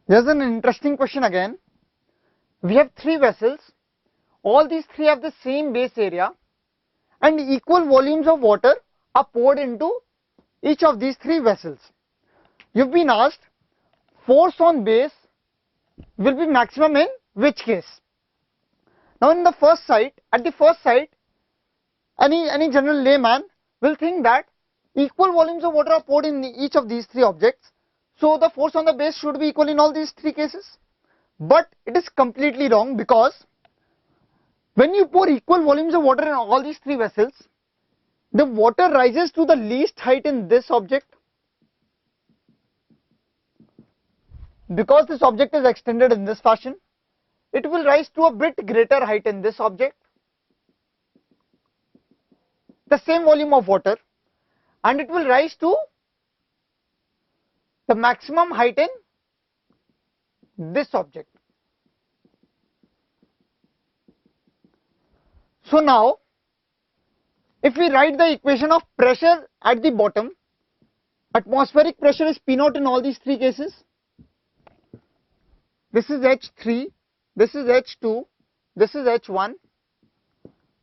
Here's an interesting question again. We have three vessels. All these three have the same base area and equal volumes of water are poured into each of these three vessels. You've been asked force on base will be maximum in which case? Now in the first sight, at the first sight, any general layman will think that equal volumes of water are poured in each of these three objects, so the force on the base should be equal in all these three cases. But it is completely wrong, because when you pour equal volumes of water in all these three vessels, the water rises to the least height in this object. Because this object is extended in this fashion, it will rise to a bit greater height in this object, the same volume of water, and it will rise to the maximum height in this object. So now, if we write the equation of pressure at the bottom, atmospheric pressure is P naught in all these three cases. This is H3, this is H2, this is H1.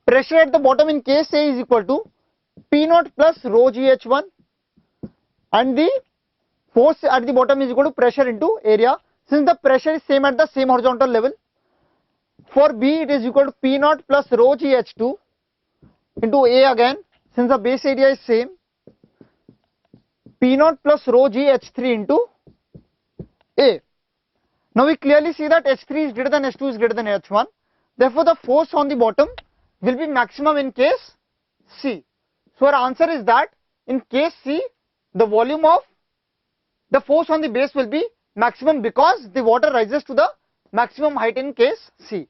Pressure at the bottom in case A is equal to P naught plus rho g H1, and the force at the bottom is equal to pressure into area, since the pressure is same at the same horizontal level. For B it is equal to P naught plus rho g H2 into A again, since the base area is same, P naught plus rho g H3 into A. Now we clearly see that H3 is greater than H2 is greater than H1. Therefore the force on the bottom will be maximum in case C. So our answer is that in case C, the volume of the force on the base will be maximum, because the water rises to the maximum height in case C.